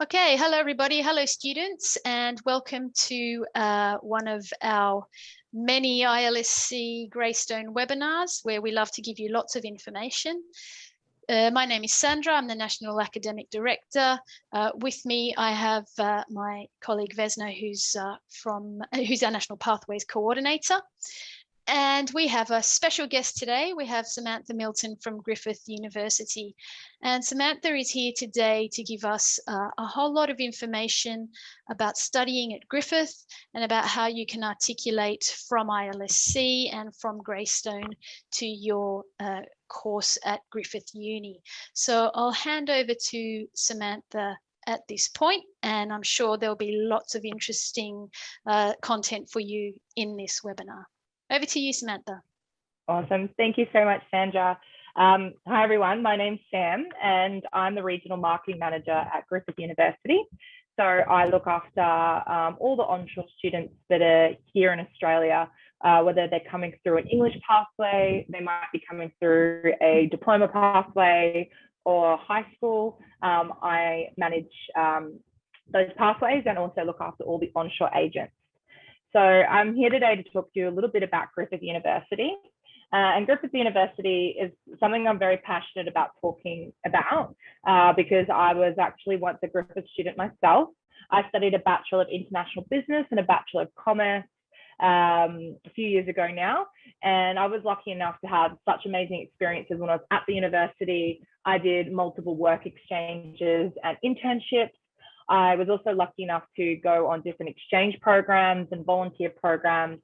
Okay, hello everybody, hello students, and welcome to one of our many ILSC Greystone webinars where we love to give you lots of information. My name is Sandra, I'm the National Academic Director. With me I have my colleague Vesna, who's our National Pathways Coordinator. And we have a special guest today. We have Samantha Milton from Griffith University. And Samantha is here today to give us a whole lot of information about studying at Griffith and about how you can articulate from ILSC and from Greystone to your course at Griffith Uni. So I'll hand over to Samantha at this point, and I'm sure there'll be lots of interesting content for you in this webinar. Over to you, Samantha. Awesome. Thank you so much, Sandra. Hi, everyone. My name's Sam, and I'm the Regional Marketing Manager at Griffith University. So I look after all the onshore students that are here in Australia, whether they're coming through an English pathway, they might be coming through a diploma pathway or high school. I manage those pathways and also look after all the onshore agents. So I'm here today to talk to you a little bit about Griffith University. And Griffith University is something I'm very passionate about talking about because I was actually once a Griffith student myself. I studied a Bachelor of International Business and a Bachelor of Commerce a few years ago now. And I was lucky enough to have such amazing experiences when I was at the university. I did multiple work exchanges and internships. I was also lucky enough to go on different exchange programs and volunteer programs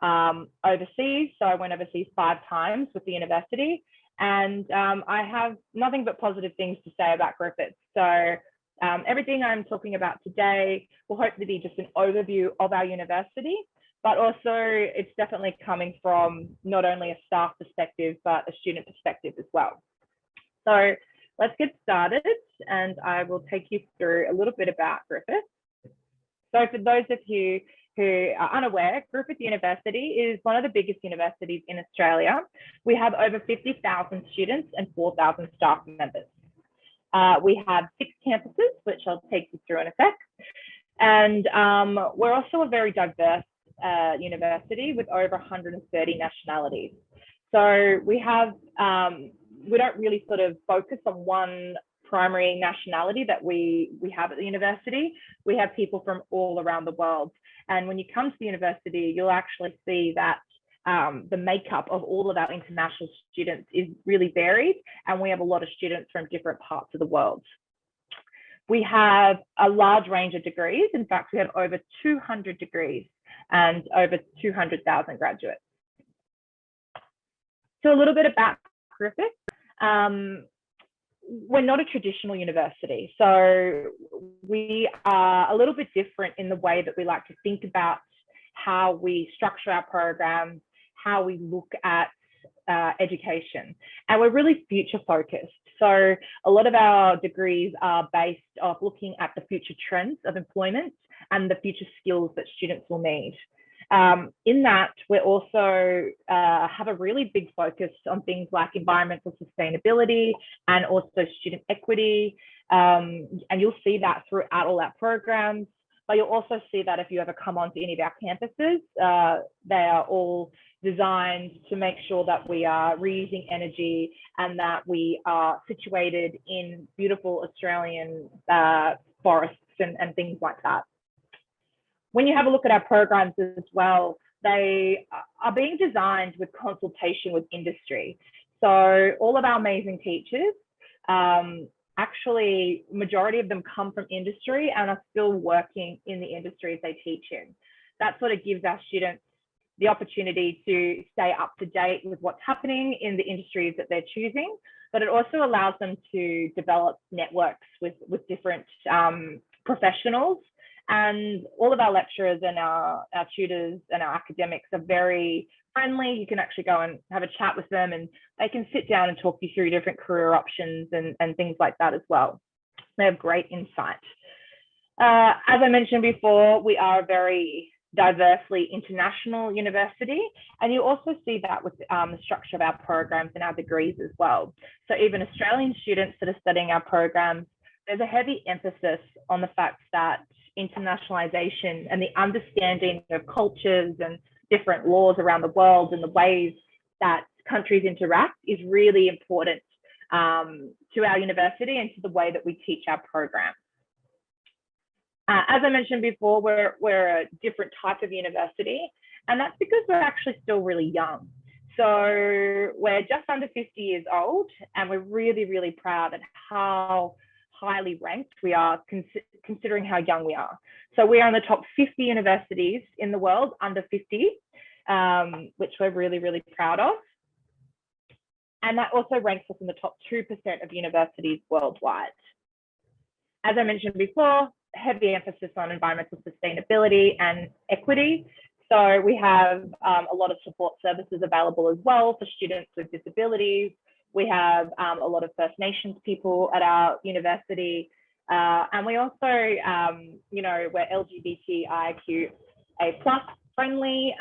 overseas. So I went overseas 5 times with the university, and I have nothing but positive things to say about Griffith. So everything I'm talking about today will hopefully be just an overview of our university, but also it's definitely coming from not only a staff perspective, but a student perspective as well. So let's get started, and I will take you through a little bit about Griffith. So for those of you who are unaware, Griffith University is one of the biggest universities in Australia. We have over 50,000 students and 4,000 staff members. We have 6 campuses, which I'll take you through in a sec. And we're also a very diverse university with over 130 nationalities. So we have we don't really sort of focus on one primary nationality that we have at the university. We have people from all around the world. And when you come to the university, you'll actually see that the makeup of all of our international students is really varied. And we have a lot of students from different parts of the world. We have a large range of degrees. In fact, we have over 200 degrees and over 200,000 graduates. So a little bit about Griffith. We're not a traditional university, so we are a little bit different in the way that we like to think about how we structure our programs, how we look at education, and we're really future focused. So a lot of our degrees are based off looking at the future trends of employment and the future skills that students will need. In that, we also have a really big focus on things like environmental sustainability and also student equity. And you'll see that throughout all our programs, but you'll also see that if you ever come onto any of our campuses, they are all designed to make sure that we are reusing energy and that we are situated in beautiful Australian forests and things like that. When you have a look at our programs as well, they are being designed with consultation with industry. So all of our amazing teachers, actually, majority of them come from industry and are still working in the industries they teach in. That sort of gives our students the opportunity to stay up to date with what's happening in the industries that they're choosing, but it also allows them to develop networks with different professionals. And all of our lecturers and our tutors and our academics are very friendly. You can actually go and have a chat with them, and they can sit down and talk you through different career options and things like that as well. They have great insight. As I mentioned before, we are a very diversely international university, and you also see that with the structure of our programs and our degrees as well. So even Australian students that are studying our programs there's a heavy emphasis on the fact that internationalization and the understanding of cultures and different laws around the world and the ways that countries interact is really important to our university and to the way that we teach our programs. As I mentioned before, we're a different type of university, and that's because we're actually still really young. So we're just under 50 years old, and we're really, really proud at how highly ranked we are, considering how young we are. So we are in the top 50 universities in the world under 50, which we're really, really proud of. And that also ranks us in the top 2% of universities worldwide. As I mentioned before, heavy emphasis on environmental sustainability and equity. So we have a lot of support services available as well for students with disabilities. We have a lot of First Nations people at our university. And we also, you know, we're LGBTIQA+ friendly.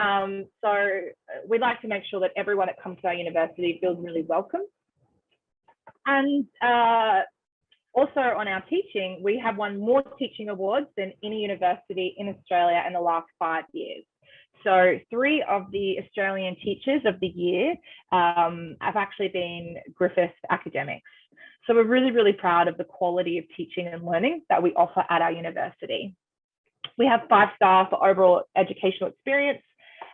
So we like to make sure that everyone that comes to our university feels really welcome. And also on our teaching, we have won more teaching awards than any university in Australia in the last 5 years. So 3 of the Australian Teachers of the Year have actually been Griffith academics. So we're really, really proud of the quality of teaching and learning that we offer at our university. We have 5-star for overall educational experience.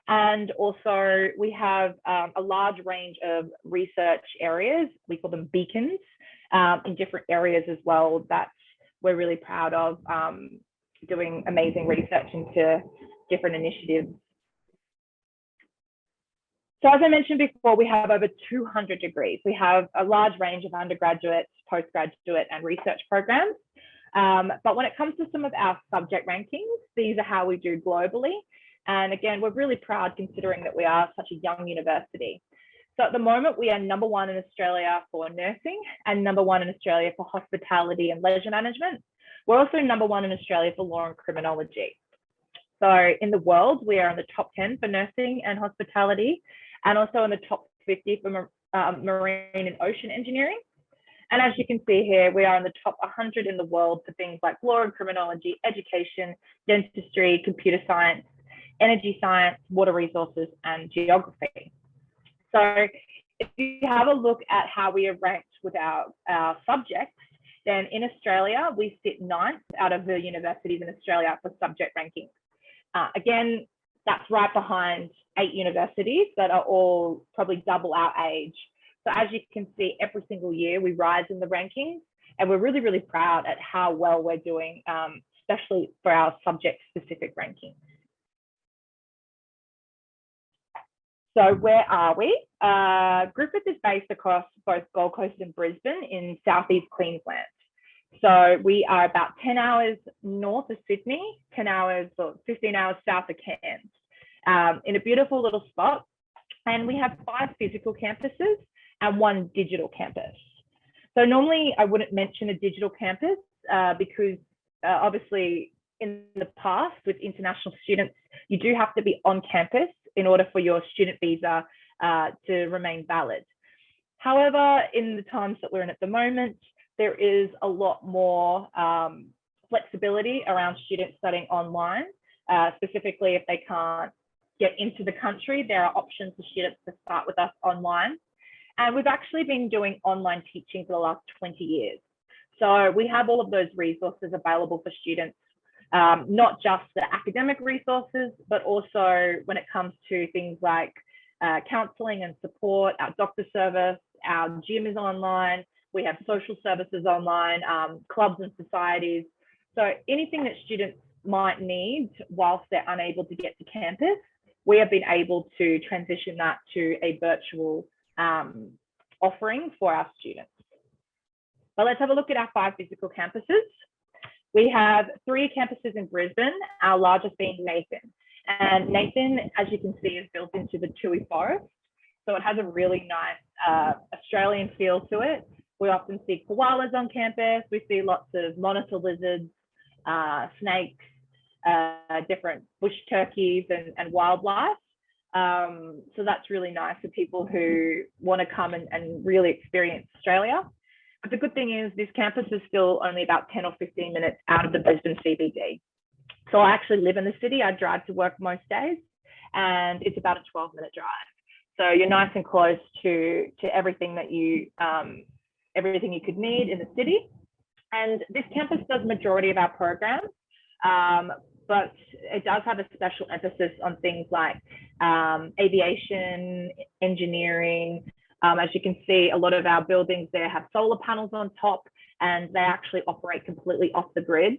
And also we have a large range of research areas. We call them beacons in different areas as well that we're really proud of, doing amazing research into different initiatives. So as I mentioned before, we have over 200 degrees. We have a large range of undergraduate, postgraduate, and research programs. But when it comes to some of our subject rankings, these are how we do globally. And again, we're really proud considering that we are such a young university. So at the moment, we are #1 in Australia for nursing and #1 in Australia for hospitality and leisure management. We're also #1 in Australia for law and criminology. So in the world, we are in the top 10 for nursing and hospitality, and also in the top 50 for marine and ocean engineering. And as you can see here, we are in the top 100 in the world for things like law and criminology, education, dentistry, computer science, energy science, water resources, and geography. So if you have a look at how we are ranked with our subjects, then in Australia, we sit 9th out of the universities in Australia for subject rankings. Again, that's right behind 8 universities that are all probably double our age. So as you can see, every single year we rise in the rankings, and we're really, really proud at how well we're doing, especially for our subject-specific rankings. So where are we? Griffith is based across both Gold Coast and Brisbane in southeast Queensland. So we are about 10 hours north of Sydney, 10 hours or 15 hours south of Cairns, in a beautiful little spot. And we have 5 physical campuses and 1 digital campus. So normally I wouldn't mention a digital campus because obviously in the past with international students, you do have to be on campus in order for your student visa to remain valid. However, in the times that we're in at the moment, there is a lot more flexibility around students studying online, specifically if they can't get into the country, there are options for students to start with us online. And we've actually been doing online teaching for the last 20 years. So we have all of those resources available for students, not just the academic resources, but also when it comes to things like counselling and support, our doctor service, our gym is online, we have social services online, clubs and societies. So anything that students might need whilst they're unable to get to campus, we have been able to transition that to a virtual offering for our students. But let's have a look at our 5 physical campuses. We have 3 campuses in Brisbane, our largest being Nathan. And Nathan, as you can see, is built into the Toohey Forest. So it has a really nice Australian feel to it. We often see koalas on campus. We see lots of monitor lizards, snakes, different bush turkeys and wildlife. So that's really nice for people who want to come and really experience Australia. But the good thing is this campus is still only about 10 or 15 minutes out of the Brisbane CBD. So I actually live in the city. I drive to work most days, and it's about a 12-minute drive. So you're nice and close to everything that everything you could need in the city. And this campus does majority of our programs, but it does have a special emphasis on things like aviation, engineering. As you can see, a lot of our buildings there have solar panels on top, and they actually operate completely off the grid.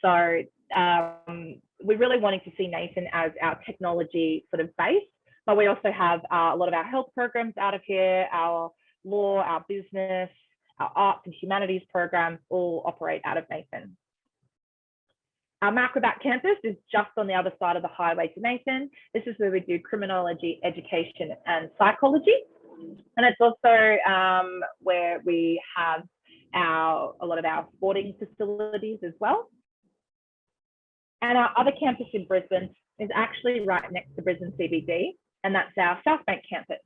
So we're really wanting to see Nathan as our technology sort of base, but we also have a lot of our health programs out of here, our law, our business, our arts and humanities programs all operate out of Nathan. Our Macrobat campus is just on the other side of the highway to Nathan. This is where we do criminology, education, and psychology. And it's also where we have a lot of our sporting facilities as well. And our other campus in Brisbane is actually right next to Brisbane CBD, and that's our South Bank campus.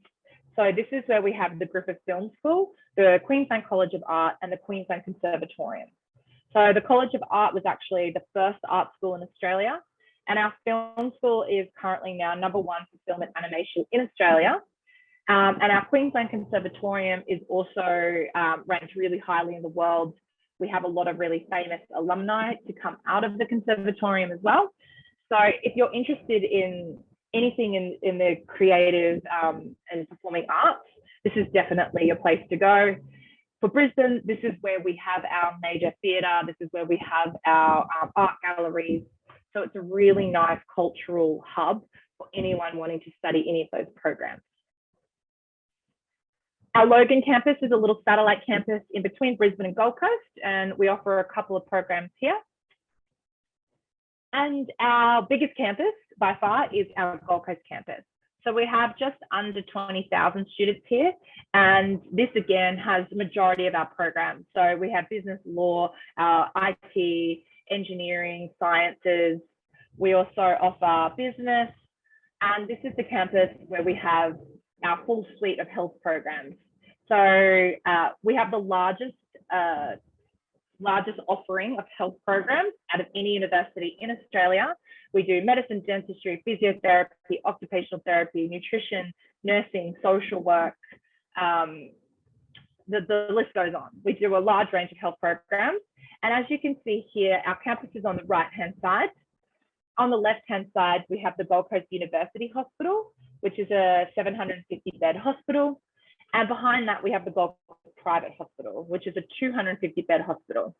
So this is where we have the Griffith Film School, the Queensland College of Art, and the Queensland Conservatorium. So the College of Art was actually the first art school in Australia, and our film school is currently now #1 for film and animation in Australia. And our Queensland Conservatorium is also ranked really highly in the world. We have a lot of really famous alumni to come out of the conservatorium as well. So if you're interested in anything in the creative and performing arts, this is definitely a place to go. For Brisbane, this is where we have our major theatre. This is where we have our art galleries. So it's a really nice cultural hub for anyone wanting to study any of those programs. Our Logan campus is a little satellite campus in between Brisbane and Gold Coast, and we offer a couple of programs here. And our biggest campus by far is our Gold Coast campus. So we have just under 20,000 students here, and this again has the majority of our programs. So we have business, law, IT, engineering, sciences. We also offer business, and this is the campus where we have our full suite of health programs. So we have the largest offering of health programs out of any university in Australia. We do medicine, dentistry, physiotherapy, occupational therapy, nutrition, nursing, social work. The list goes on. We do a large range of health programs. And as you can see here, our campus is on the right-hand side. On the left-hand side, we have the Gold Coast University Hospital, which is a 750-bed hospital. And behind that, we have the Gold Coast Private Hospital, which is a 250-bed hospital.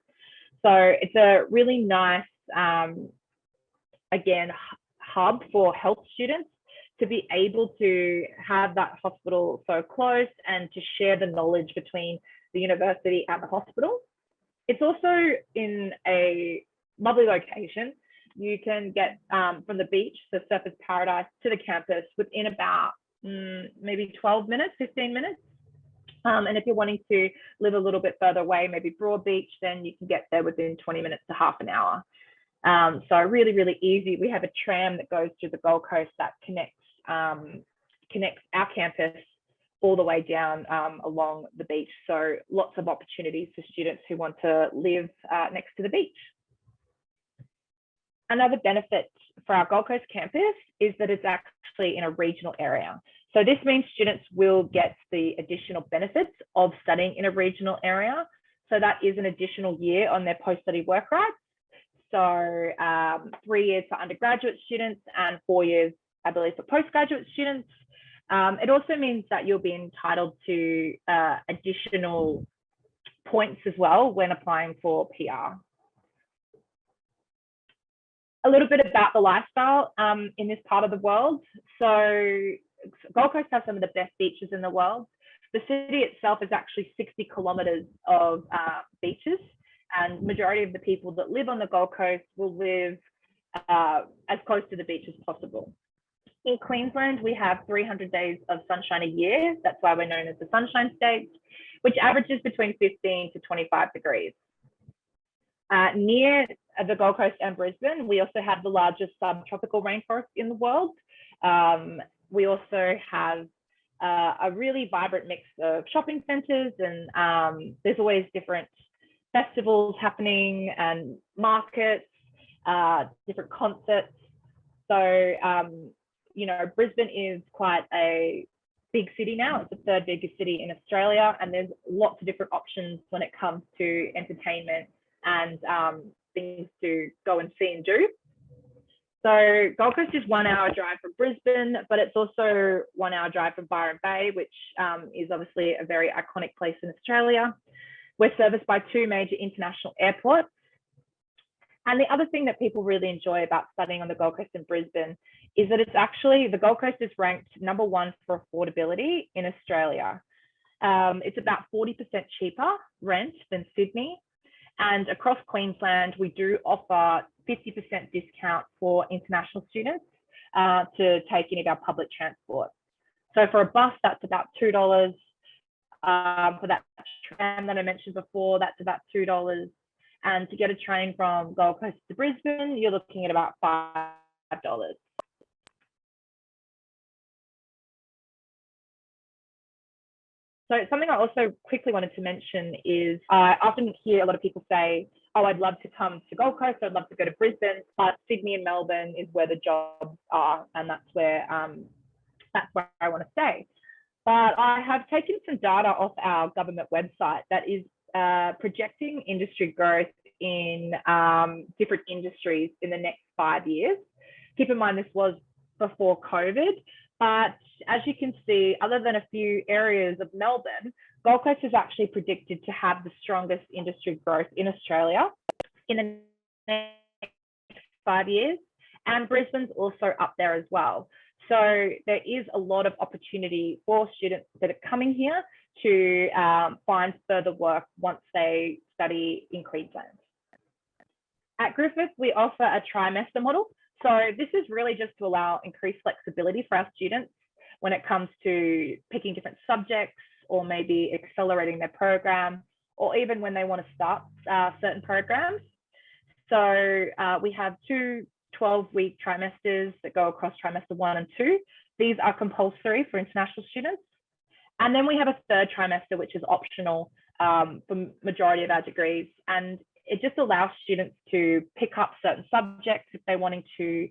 So it's a really nice, again, hub for health students to be able to have that hospital so close and to share the knowledge between the university and the hospital. It's also in a lovely location. You can get from the beach, so Surfers Paradise, to the campus within about maybe 12 minutes, 15 minutes. And if you're wanting to live a little bit further away, maybe Broadbeach, then you can get there within 20 minutes to half an hour. So really, really easy. We have a tram that goes through the Gold Coast that connects our campus all the way down along the beach. So lots of opportunities for students who want to live next to the beach. Another benefit for our Gold Coast campus is that it's actually in a regional area. So this means students will get the additional benefits of studying in a regional area. So that is an additional year on their post-study work rights. So 3 years for undergraduate students and 4 years, I believe, for postgraduate students. It also means that you'll be entitled to additional points as well when applying for PR. A little bit about the lifestyle in this part of the world. So Gold Coast has some of the best beaches in the world. The city itself is actually 60 kilometers of beaches, and majority of the people that live on the Gold Coast will live as close to the beach as possible. In Queensland, we have 300 days of sunshine a year. That's why we're known as the Sunshine State, which averages between 15 to 25 degrees. Near the Gold Coast and Brisbane, we also have the largest subtropical rainforest in the world. We also have a really vibrant mix of shopping centres, and there's always different festivals happening and markets, different concerts. So, you know, Brisbane is quite a big city now. It's the third biggest city in Australia, and there's lots of different options when it comes to entertainment and things to go and see and do. So Gold Coast is 1 hour drive from Brisbane, but it's also 1 hour drive from Byron Bay, which is obviously a very iconic place in Australia. We're serviced by 2 major international airports. And the other thing that people really enjoy about studying on the Gold Coast in Brisbane is that it's actually, the Gold Coast is ranked #1 for affordability in Australia. It's about 40% cheaper rent than Sydney. And across Queensland, we do offer 50% discount for international students to take any of our public transport. So for a bus, that's about $2. For that tram that I mentioned before, that's about $2. And to get a train from Gold Coast to Brisbane, you're looking at about $5. So something I also quickly wanted to mention is I often hear a lot of people say, oh, I'd love to come to Gold Coast, I'd love to go to Brisbane, but Sydney and Melbourne is where the jobs are, and that's where I want to stay. But I have taken some data off our government website that is projecting industry growth in different industries in the next 5 years. Keep in mind, this was before COVID, but as you can see, other than a few areas of Melbourne, Gold Coast is actually predicted to have the strongest industry growth in Australia in the next 5 years, and Brisbane's also up there as well. So there is a lot of opportunity for students that are coming here to find further work once they study in Queensland. At Griffith, we offer a trimester model. So this is really just to allow increased flexibility for our students when it comes to picking different subjects or maybe accelerating their program, or even when they want to start certain programs. So we have 2 12-week trimesters that go across trimester 1 and 2. These are compulsory for international students. And then we have a 3rd trimester, which is optional for majority of our degrees. And it just allows students to pick up certain subjects if they're wanting to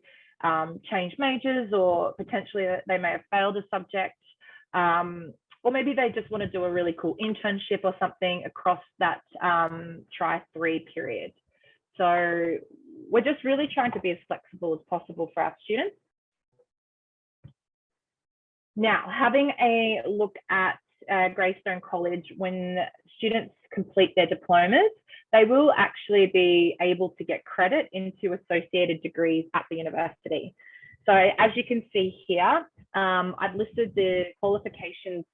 change majors, or potentially they may have failed a subject. Or maybe they just want to do a really cool internship or something across that Tri-3 period. So we're just really trying to be as flexible as possible for our students. Now, having a look at Greystone College, when students complete their diplomas, they will actually be able to get credit into associated degrees at the university. So as you can see here, I've listed the qualifications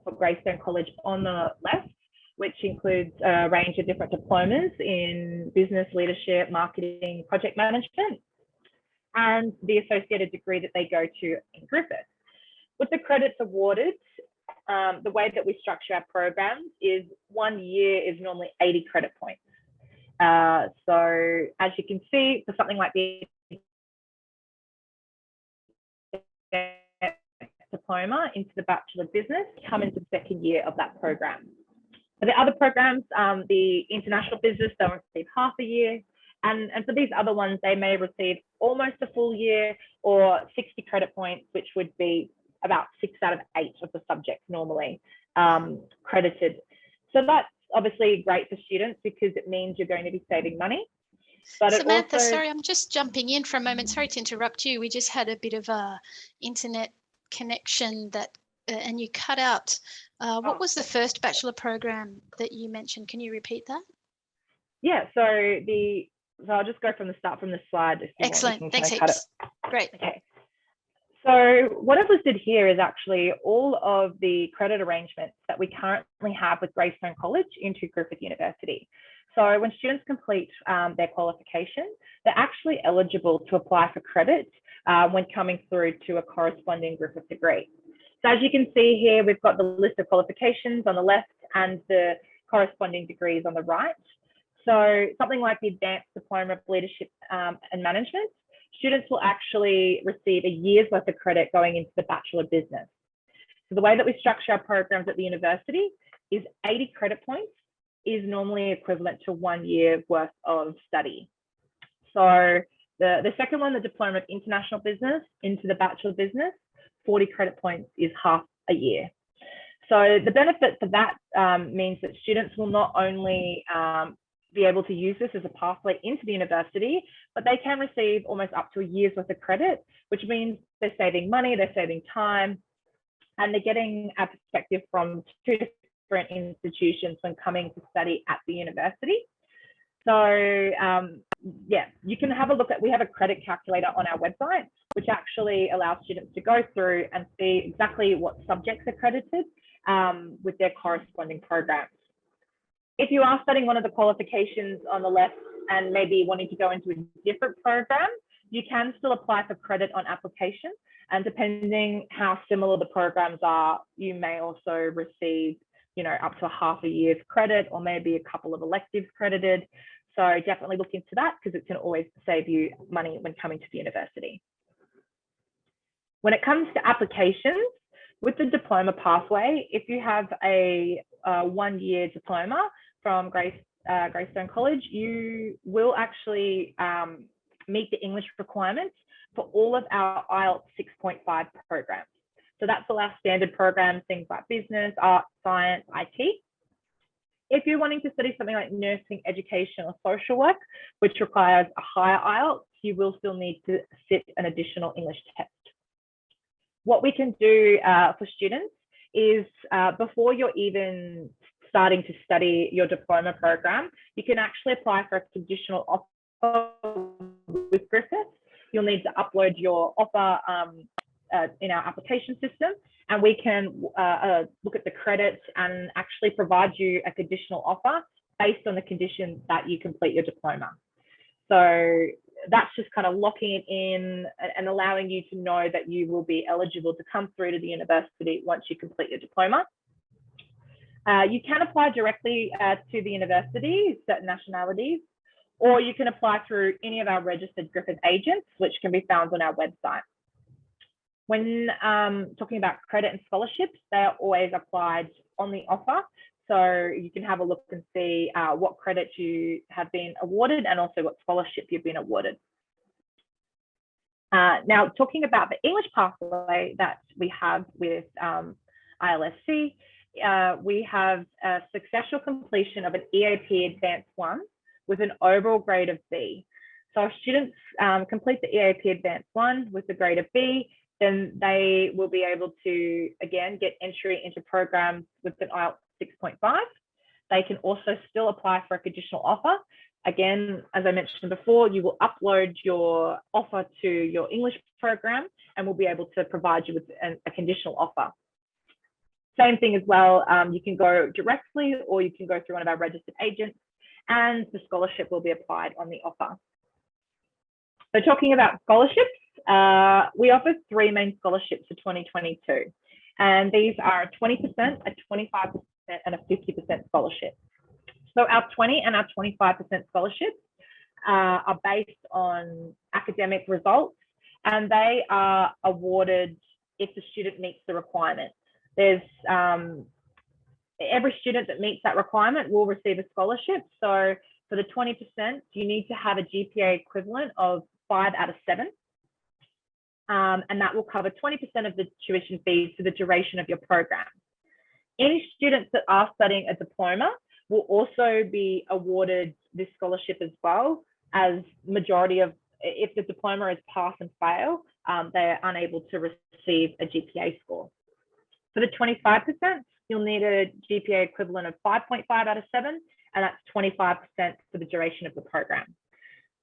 for Greystone College on the left, which includes a range of different diplomas in business, leadership, marketing, project management, and the associated degree that they go to in Griffith. With the credits awarded, the way that we structure our programs is 1 year is normally 80 credit points. So as you can see, for something like the diploma into the Bachelor of Business, come into the 2nd year of that program. For the other programs, the International Business, they'll receive half a year. And for these other ones, they may receive almost a full year, or 60 credit points, which would be about 6 out of 8 of the subjects normally credited. So that's obviously great for students because it means you're going to be saving money. But Samantha, sorry, I'm just jumping in for a moment. Sorry to interrupt you. We just had a bit of a internet connection that and you cut out. What was the first bachelor program that you mentioned? Can you repeat that? Yeah, so I'll just go from the start from the slide. If you Excellent, want, thanks heaps. Great. Okay. So what I've listed here is actually all of the credit arrangements that we currently have with Greystone College into Griffith University. So when students complete their qualification, they're actually eligible to apply for credit when coming through to a corresponding Griffith degree. So as you can see here, we've got the list of qualifications on the left and the corresponding degrees on the right. So something like the Advanced Diploma of Leadership and Management, students will actually receive a year's worth of credit going into the Bachelor of Business. So the way that we structure our programs at the university is 80 credit points is normally equivalent to 1 year worth of study. So the second one, the Diploma of International Business into the Bachelor of Business, 40 credit points is half a year. So the benefit for that means that students will not only be able to use this as a pathway into the university, but they can receive almost up to a year's worth of credit, which means they're saving money, they're saving time, and they're getting a perspective from two different institutions when coming to study at the university. So yeah, you can have a look at, we have a credit calculator on our website, which actually allows students to go through and see exactly what subjects are credited with their corresponding programs. If you are studying one of the qualifications on the left and maybe wanting to go into a different program, you can still apply for credit on application. And depending how similar the programs are, you may also receive, you know, up to half a year's credit or maybe a couple of electives credited. So definitely look into that because it can always save you money when coming to the university. When it comes to applications, with the diploma pathway, if you have a 1 year diploma from Greystone College, you will actually meet the English requirements for all of our IELTS 6.5 programs. So that's all our standard programs, things like business, art, science, IT. If you're wanting to study something like nursing, education, or social work, which requires a higher IELTS, you will still need to sit an additional English test. What we can do for students is before you're even starting to study your diploma program, you can actually apply for a conditional offer with Griffith. You'll need to upload your offer in our application system, and we can look at the credits and actually provide you a conditional offer based on the conditions that you complete your diploma. So that's just kind of locking it in and allowing you to know that you will be eligible to come through to the university once you complete your diploma. You can apply directly to the university, certain nationalities, or you can apply through any of our registered Griffith agents, which can be found on our website. When talking about credit and scholarships, they are always applied on the offer. So you can have a look and see what credits you have been awarded and also what scholarship you've been awarded. Now, talking about the English pathway that we have with ILSC, we have a successful completion of an EAP Advanced 1 with an overall grade of B. So if students complete the EAP Advanced 1 with a grade of B, then they will be able to, again, get entry into programs with an IELTS 6.5. They can also still apply for a conditional offer. Again, as I mentioned before, you will upload your offer to your English program and we'll be able to provide you with a conditional offer. Same thing as well, you can go directly or you can go through one of our registered agents and the scholarship will be applied on the offer. So talking about scholarships, we offer 3 main scholarships for 2022. And these are a 20%, a 25%, and a 50% scholarship. So our 20 and our 25% scholarships are based on academic results, and they are awarded if the student meets the requirement. There's every student that meets that requirement will receive a scholarship. So for the 20%, you need to have a GPA equivalent of 5 out of 7. And that will cover 20% of the tuition fees for the duration of your program. Any students that are studying a diploma will also be awarded this scholarship as well, as majority of, if the diploma is pass and fail, they're unable to receive a GPA score. For the 25%, you'll need a GPA equivalent of 5.5 out of 7, and that's 25% for the duration of the program.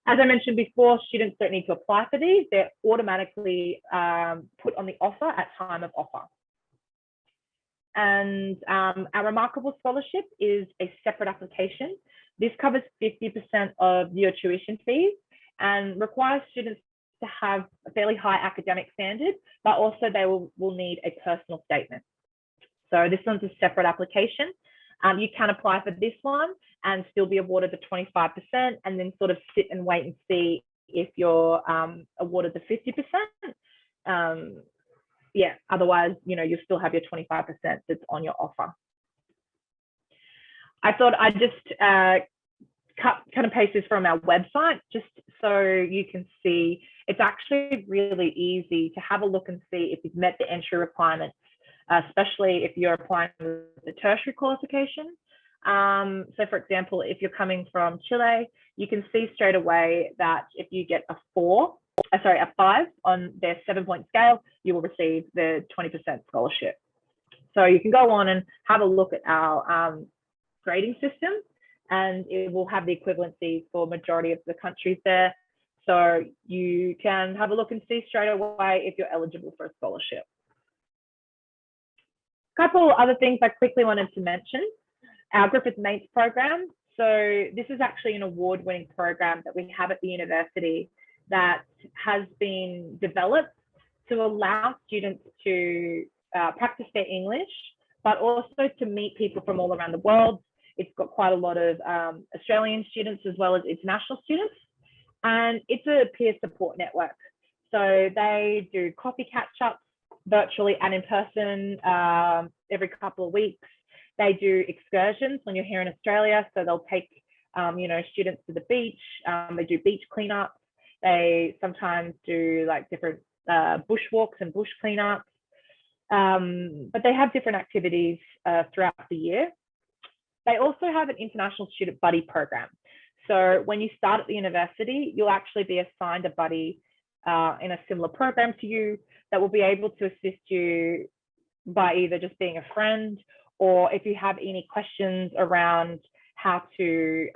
As I mentioned before, students don't need to apply for these. They're automatically put on the offer at time of offer. And our Remarkable Scholarship is a separate application. This covers 50% of your tuition fees and requires students to have a fairly high academic standard, but also they will need a personal statement. So this one's a separate application. You can apply for this one and still be awarded the 25% and then sort of sit and wait and see if you're awarded the 50%. yeah, otherwise, you still have your 25% that's on your offer. I thought I'd just cut and paste this from our website just so you can see. It's actually really easy to have a look and see if you've met the entry requirements, especially if you're applying with the tertiary qualification. So for example, if you're coming from Chile, you can see straight away that if you get a 5 on their 7-point scale, you will receive the 20% scholarship. So you can go on and have a look at our grading system, and it will have the equivalency for majority of the countries there. So you can have a look and see straight away if you're eligible for a scholarship. A couple other things I quickly wanted to mention. Our Griffith Mates program. So this is actually an award-winning program that we have at the university that has been developed to allow students to practice their English, but also to meet people from all around the world. It's got quite a lot of Australian students as well as international students. And it's a peer support network. So they do coffee catch-ups virtually and in person every couple of weeks. They do excursions when you're here in Australia. So they'll take students to the beach. They do beach cleanups. They sometimes do like different bushwalks and bush cleanups. But they have different activities throughout the year. They also have an international student buddy program. So when you start at the university, you'll actually be assigned a buddy in a similar program to you that will be able to assist you by either just being a friend, or if you have any questions around how to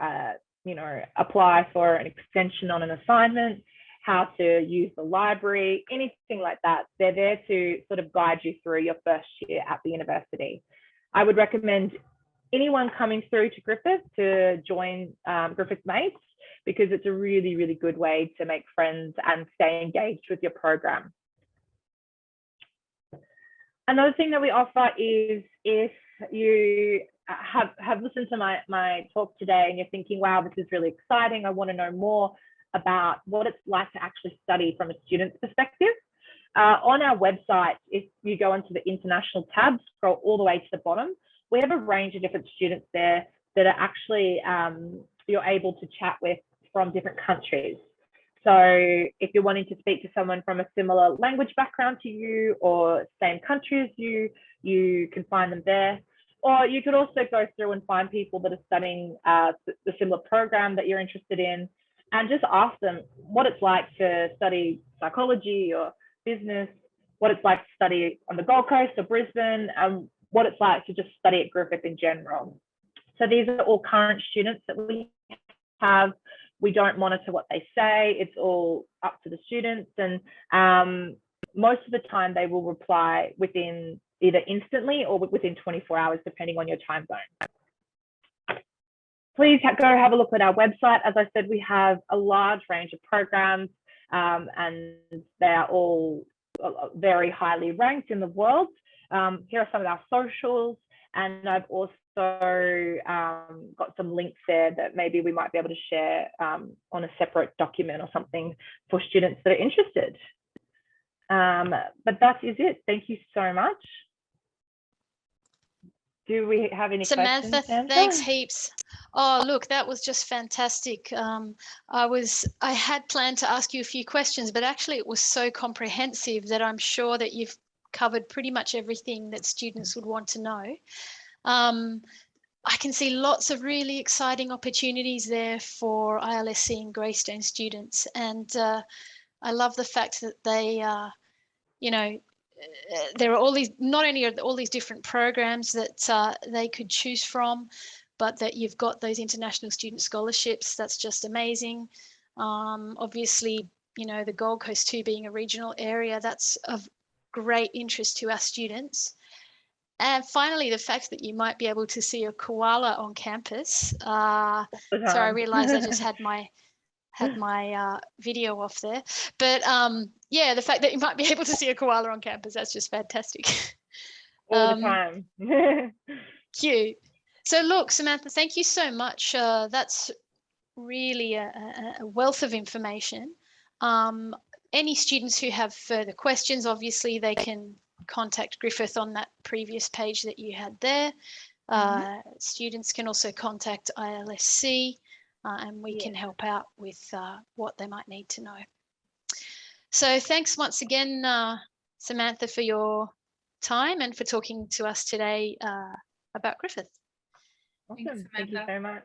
apply for an extension on an assignment, how to use the library, anything like that. They're there to sort of guide you through your first year at the university. I would recommend anyone coming through to Griffith to join Griffith Mates, because it's a really, really good way to make friends and stay engaged with your program. Another thing that we offer is if you have listened to my talk today and you're thinking, wow, this is really exciting, I want to know more about what it's like to actually study from a student's perspective. On our website, if you go into the international tab, scroll all the way to the bottom, we have a range of different students there that are actually you're able to chat with from different countries. So if you're wanting to speak to someone from a similar language background to you or same country as you can find them there. Or you could also go through and find people that are studying the similar program that you're interested in, and just ask them what it's like to study psychology or business, what it's like to study on the Gold Coast or Brisbane, and what it's like to just study at Griffith in general. So these are all current students that we have. We don't monitor what they say. It's all up to the students. And most of the time they will reply within either instantly or within 24 hours, depending on your time zone. Please go have a look at our website. As I said, we have a large range of programs and they are all very highly ranked in the world. Here are some of our socials, and I've also got some links there that maybe we might be able to share on a separate document or something for students that are interested. But that is it. Thank you so much. Do we have any questions, Samantha? Thanks heaps. Oh, look, that was just fantastic. I had planned to ask you a few questions, but actually it was so comprehensive that I'm sure that you've covered pretty much everything that students would want to know. I can see lots of really exciting opportunities there for ILSC and Greystone students. And I love the fact that they, there are all these, not only are all these different programs that they could choose from, but that you've got those international student scholarships. That's just amazing. Obviously, the Gold Coast too being a regional area, that's of great interest to our students. And finally, the fact that you might be able to see a koala on campus. So I realized I just had my video off there. But yeah, the fact that you might be able to see a koala on campus, that's just fantastic. All the time. Cute. So look, Samantha, thank you so much. That's really a wealth of information. Any students who have further questions, obviously they can contact Griffith on that previous page that you had there. Students can also contact ILSC and we can help out with what they might need to know. So thanks once again, Samantha, for your time and for talking to us today about Griffith. Awesome. Thank you so much.